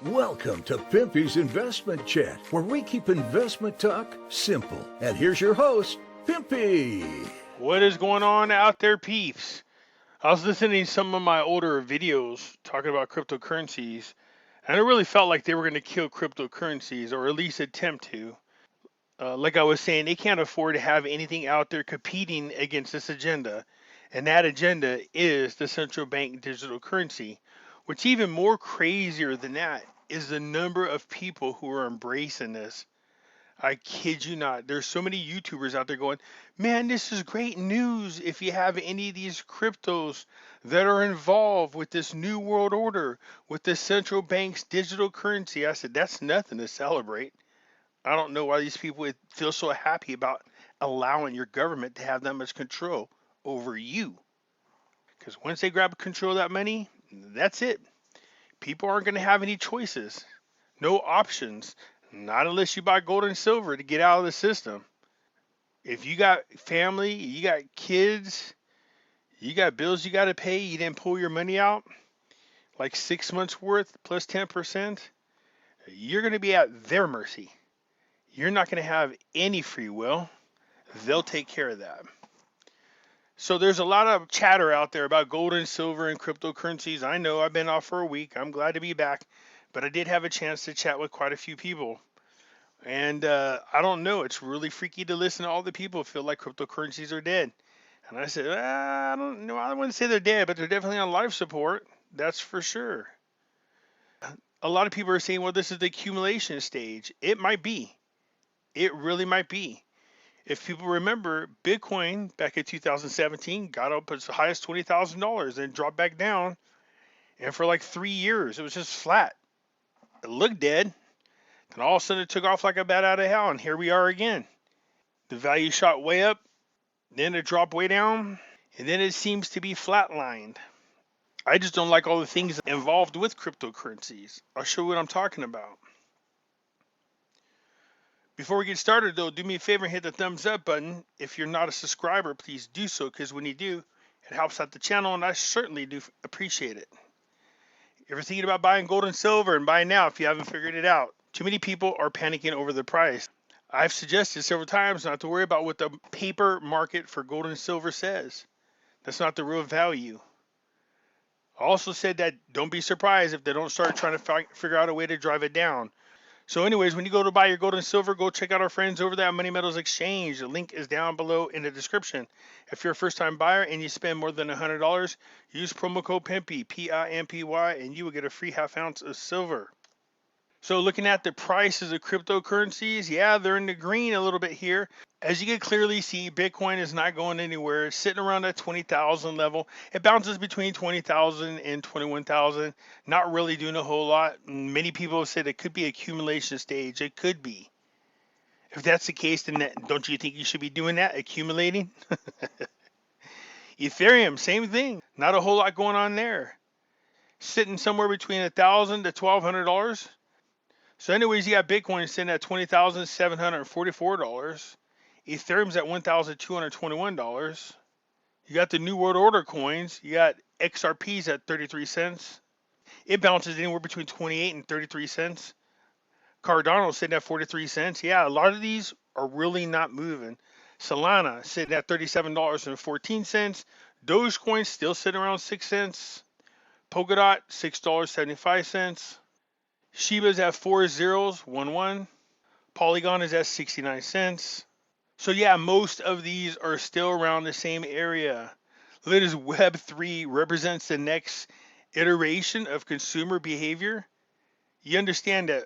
Welcome to Pimpy's Investment Chat, where we keep investment talk simple. And here's your host, Pimpy. What is going on out there, peeps? I was listening to some of my older videos talking about cryptocurrencies, and I really felt like they were going to kill cryptocurrencies, or at least attempt to. Like I was saying, they can't afford to have anything out there competing against this agenda, and that agenda is the central bank digital currency. What's even more crazier than that is the number of people who are embracing this. I kid you not. There's so many YouTubers out there going, man, this is great news if you have any of these cryptos that are involved with this new world order, with the central bank's digital currency. I said, that's nothing to celebrate. I don't know why these people would feel so happy about allowing your government to have that much control over you. Because once they grab control of that money, that's it. People aren't going to have any choices, no options. Not unless you buy gold and silver to get out of the system. If you got family, you got kids, you got bills you got to pay, you didn't pull your money out, like 6 months worth plus 10%, you're going to be at their mercy. You're not going to have any free will. They'll take care of that. So there's a lot of chatter out there about gold and silver and cryptocurrencies. I know I've been off for a week. I'm glad to be back. But I did have a chance to chat with quite a few people. And I don't know. It's really freaky to listen to all the people feel like cryptocurrencies are dead. And I said, I don't know. I wouldn't say they're dead, but they're definitely on life support. That's for sure. A lot of people are saying, well, this is the accumulation stage. It might be. It really might be. If people remember, Bitcoin back in 2017 got up as high as $20,000 and dropped back down. And for like 3 years, it was just flat. It looked dead. And all of a sudden it took off like a bat out of hell. And here we are again. The value shot way up. Then it dropped way down. And then it seems to be flatlined. I just don't like all the things involved with cryptocurrencies. I'll show you what I'm talking about. Before we get started, though, do me a favor and hit the thumbs up button. If you're not a subscriber, please do so, because when you do, it helps out the channel, and I certainly do appreciate it. Ever thinking about buying gold and silver? And buy now if you haven't figured it out. Too many people are panicking over the price. I've suggested several times not to worry about what the paper market for gold and silver says. That's not the real value. I also said that don't be surprised if they don't start trying to figure out a way to drive it down. So anyways, when you go to buy your gold and silver, go check out our friends over there at Money Metals Exchange. The link is down below in the description. If you're a first-time buyer and you spend more than $100, use promo code Pimpy, P-I-M-P-Y, and you will get a free half ounce of silver. So looking at the prices of cryptocurrencies, yeah, they're in the green a little bit here. As you can clearly see, Bitcoin is not going anywhere. It's sitting around that 20,000 level. It bounces between 20,000 and 21,000, not really doing a whole lot. Many people have said it could be accumulation stage. It could be. If that's the case, then don't you think you should be doing that, accumulating? Ethereum, same thing. Not a whole lot going on there. Sitting somewhere between $1,000 to $1,200. So anyways, you got Bitcoin sitting at $20,744. Ethereum's at $1,221. You got the New World Order coins. You got XRP's at 33 cents. It bounces anywhere between 28 and 33 cents. Cardano's sitting at 43 cents. Yeah, a lot of these are really not moving. Solana sitting at $37.14. Dogecoin still sitting around 6 cents. Polkadot, $6.75. Shiba's at 4011. Polygon is at 69 cents. So yeah, most of these are still around the same area. Look at this, Web3 represents the next iteration of consumer behavior. You understand that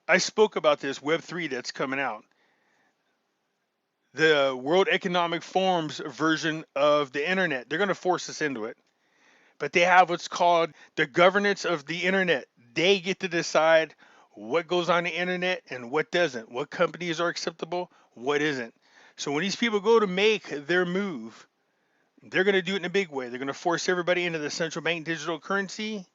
I spoke about this Web3 that's coming out. The World Economic Forum's version of the internet. They're going to force us into it. But they have what's called the governance of the internet. They get to decide what goes on the internet and what doesn't, what companies are acceptable, what isn't. So when these people go to make their move, they're going to do it in a big way. They're going to force everybody into the central bank digital currency.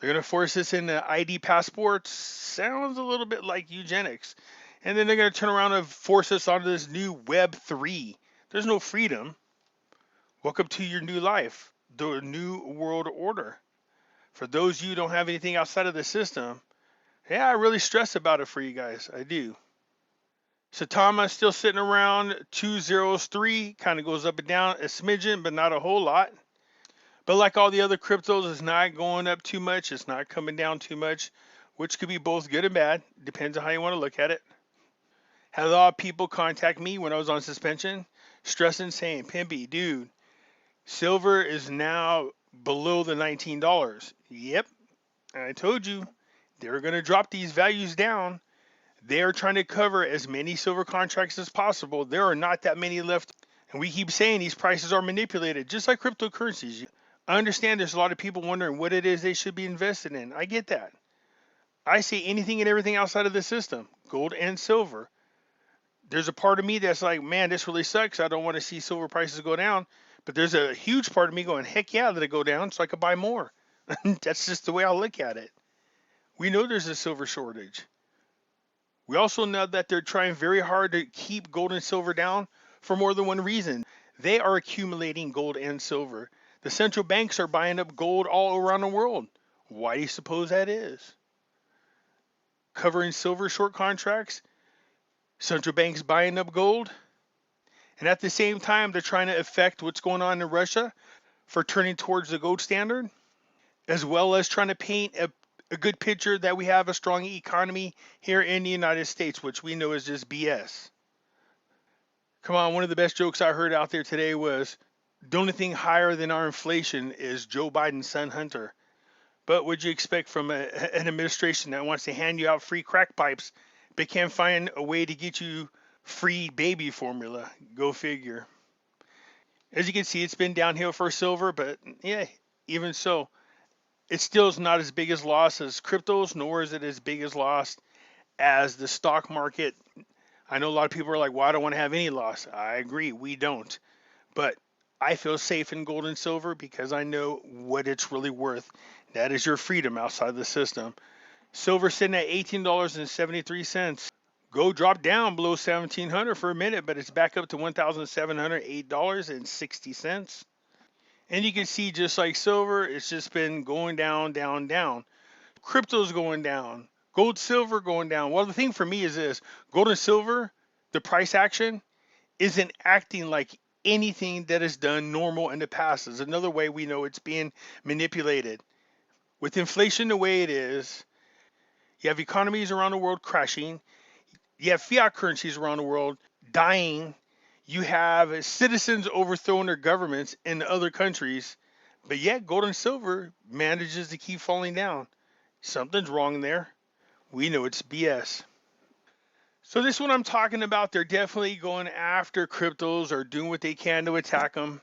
They're going to force us into ID passports. Sounds a little bit like eugenics. And then they're going to turn around and force us onto this new Web3. There's no freedom. Welcome to your new life, the new world order. For those of you who don't have anything outside of the system, yeah, I really stress about it for you guys. I do. Satama still sitting around 203, kind of goes up and down a smidgen, but not a whole lot. But like all the other cryptos, it's not going up too much. It's not coming down too much, which could be both good and bad. Depends on how you want to look at it. Had a lot of people contact me when I was on suspension, stressing, saying, Pimpy, dude, silver is now below the $19. Yep, I told you they're going to drop these values down. They are trying to cover as many silver contracts as possible. There are not that many left. And we keep saying these prices are manipulated, just like cryptocurrencies. I understand there's a lot of people wondering what it is they should be invested in. I get that. I say anything and everything outside of the system, gold and silver. There's a part of me that's like, man, this really sucks. I don't want to see silver prices go down. But there's a huge part of me going, heck yeah, let it go down so I could buy more. That's just the way I look at it. We know there's a silver shortage. We also know that they're trying very hard to keep gold and silver down for more than one reason. They are accumulating gold and silver. The central banks are buying up gold all around the world. Why do you suppose that is? Covering silver short contracts, central banks buying up gold, and at the same time, they're trying to affect what's going on in Russia for turning towards the gold standard, as well as trying to paint a good picture that we have a strong economy here in the United States, which we know is just BS. Come on, one of the best jokes I heard out there today was, the only thing higher than our inflation is Joe Biden's son Hunter. But what'd you expect from an administration that wants to hand you out free crack pipes, but can't find a way to get you free baby formula? Go figure. As you can see, it's been downhill for silver, but yeah, even so, it still is not as big as loss as cryptos, nor is it as big as loss as the stock market. I know a lot of people are like, well, I don't want to have any loss. I agree, we don't. But I feel safe in gold and silver because I know what it's really worth. That is your freedom outside the system. Silver sitting at $18.73. Gold dropped down below 1,700 for a minute, but it's back up to $1,708.60. And you can see, just like silver, it's just been going down, down, down. Crypto's going down. Gold, silver going down. Well, the thing for me is this. Gold and silver, the price action, isn't acting like anything that is done normal in the past. Is another way we know it's being manipulated. With inflation the way it is, you have economies around the world crashing. You have fiat currencies around the world dying. You have citizens overthrowing their governments in other countries, but yet gold and silver manages to keep falling down. Something's wrong there. We know it's BS. So this is what I'm talking about. They're definitely going after cryptos or doing what they can to attack them,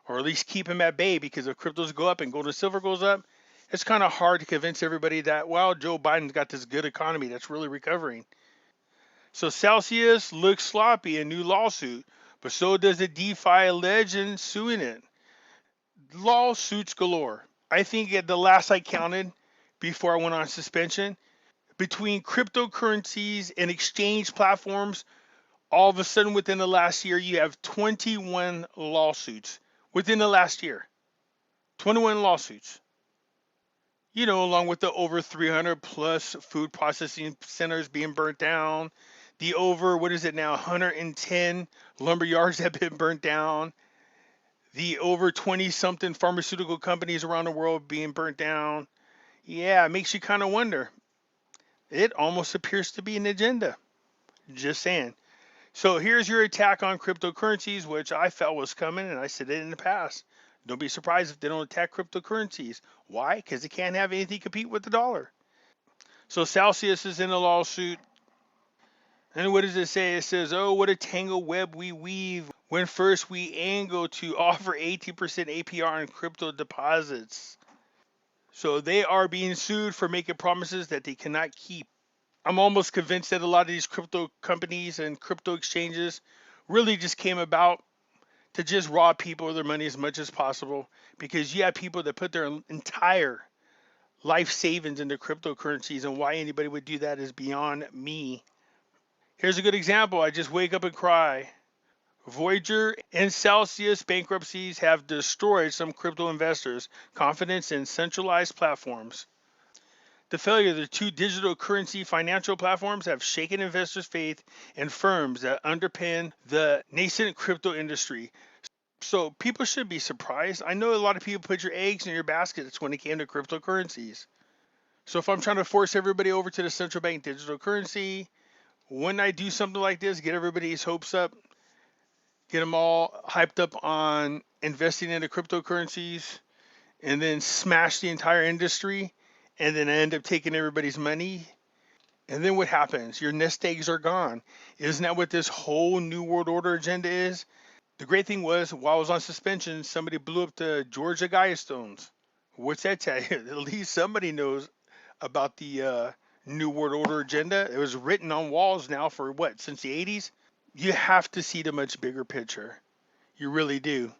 or at least keep them at bay, because if cryptos go up and gold and silver goes up, it's kind of hard to convince everybody that, well, Joe Biden's got this good economy that's really recovering. So Celsius looks sloppy, a new lawsuit, but so does a DeFi legend suing it. Lawsuits galore. I think at the last I counted, before I went on suspension, between cryptocurrencies and exchange platforms, all of a sudden within the last year, you have 21 lawsuits. Within the last year, 21 lawsuits. You know, along with the over 300 plus food processing centers being burnt down, the over, what is it now, 110 lumber yards have been burnt down, the over 20 something pharmaceutical companies around the world being burnt down. Yeah, it makes you kind of wonder. It almost appears to be an agenda. Just saying. So here's your attack on cryptocurrencies, which I felt was coming, and I said it in the past. Don't be surprised if they don't attack cryptocurrencies. Why? Because they can't have anything compete with the dollar. So Celsius is in a lawsuit. And what does it say? It says, oh, what a tangled web we weave when first we angle to offer 18% APR on crypto deposits. So they are being sued for making promises that they cannot keep. I'm almost convinced that a lot of these crypto companies and crypto exchanges really just came about to just rob people of their money as much as possible, because you have people that put their entire life savings into cryptocurrencies, and why anybody would do that is beyond me. Here's a good example. I just wake up and cry. Voyager and Celsius bankruptcies have destroyed some crypto investors' confidence in centralized platforms. The failure of the two digital currency financial platforms have shaken investors' faith in firms that underpin the nascent crypto industry. So people should be surprised. I know a lot of people put your eggs in your baskets when it came to cryptocurrencies. So if I'm trying to force everybody over to the central bank digital currency, when I do something like this, get everybody's hopes up, get them all hyped up on investing into cryptocurrencies, and then smash the entire industry, and then end up taking everybody's money. And then what happens? Your nest eggs are gone. Isn't that what this whole New World Order agenda is? The great thing was, while I was on suspension, somebody blew up the Georgia Guidestones. What's that tell you? At least somebody knows about the New World Order agenda. It was written on walls now for what, since the 80s? You have to see the much bigger picture. You really do.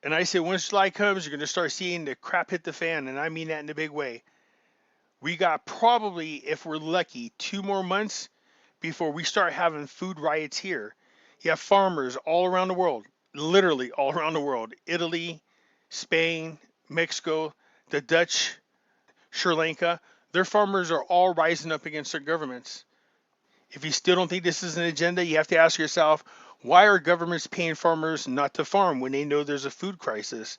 And I say, once July comes, you're going to start seeing the crap hit the fan, and I mean that in a big way. We got probably, if we're lucky, 2 more months before we start having food riots here. You have farmers all around the world, literally all around the world. Italy, Spain, Mexico, the Dutch, Sri Lanka. Their farmers are all rising up against their governments. If you still don't think this is an agenda, you have to ask yourself, why are governments paying farmers not to farm when they know there's a food crisis?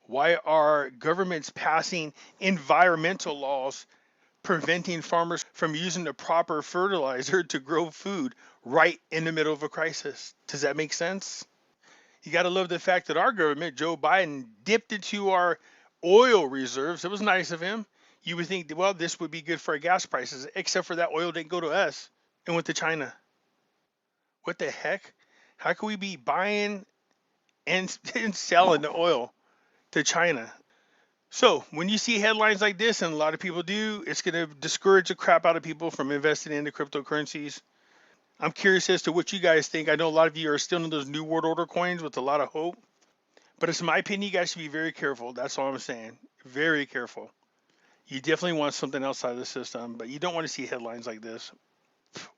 Why are governments passing environmental laws preventing farmers from using the proper fertilizer to grow food right in the middle of a crisis? Does that make sense? You got to love the fact that our government, Joe Biden, dipped into our oil reserves. It was nice of him. You would think, well, this would be good for our gas prices, except for that oil didn't go to us and went to China. What the heck? How can we be buying and, and selling the oil to China? So when you see headlines like this, and a lot of people do, it's going to discourage the crap out of people from investing into cryptocurrencies. I'm curious as to what you guys think. I know a lot of you are still in those New World Order coins with a lot of hope. But it's my opinion, you guys should be very careful. That's all I'm saying. Very careful. You definitely want something outside of the system, but you don't want to see headlines like this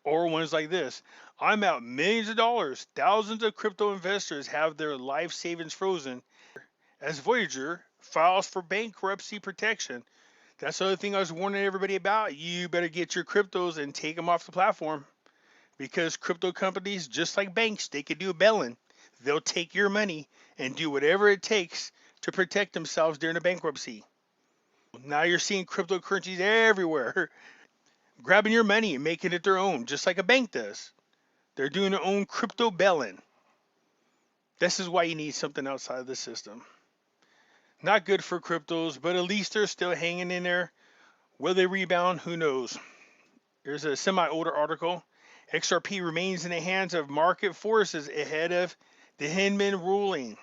or ones like this. I'm out millions of dollars. Thousands of crypto investors have their life savings frozen as Voyager files for bankruptcy protection. That's the other thing I was warning everybody about. You better get your cryptos and take them off the platform, because crypto companies, just like banks, they could do a bailing. They'll take your money and do whatever it takes to protect themselves during a bankruptcy. Now you're seeing cryptocurrencies everywhere, grabbing your money and making it their own, just like a bank does. They're doing their own crypto bailing. This is why you need something outside of the system. Not good for cryptos, but at least they're still hanging in there. Will they rebound? Who knows? There's a semi-older article. XRP remains in the hands of market forces ahead of the Hinman ruling.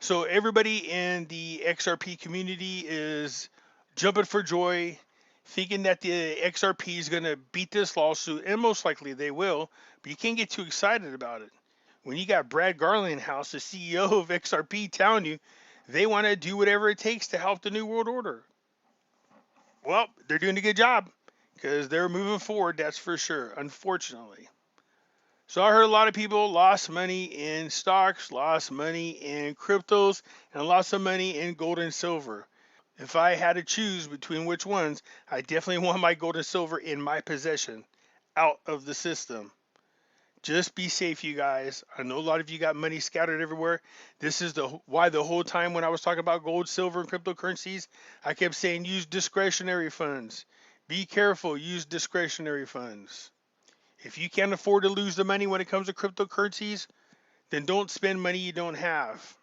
So everybody in the XRP community is jumping for joy, thinking that the XRP is going to beat this lawsuit, and most likely they will, but you can't get too excited about it. When you got Brad Garlinghouse, the CEO of XRP, telling you they want to do whatever it takes to help the New World Order. Well, they're doing a good job because they're moving forward, that's for sure, unfortunately. So I heard a lot of people lost money in stocks, lost money in cryptos, and lost some money in gold and silver. If I had to choose between which ones, I definitely want my gold and silver in my possession, out of the system. Just be safe, you guys. I know a lot of you got money scattered everywhere. This is why the whole time when I was talking about gold, silver, and cryptocurrencies, I kept saying use discretionary funds. Be careful, use discretionary funds. If you can't afford to lose the money when it comes to cryptocurrencies, then don't spend money you don't have.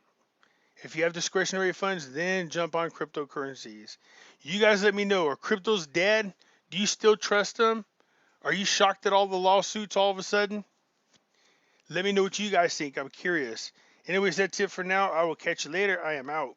If you have discretionary funds, then jump on cryptocurrencies. You guys let me know, are cryptos dead? Do you still trust them? Are you shocked at all the lawsuits all of a sudden? Let me know what you guys think. I'm curious. Anyways, that's it for now. I will catch you later. I am out.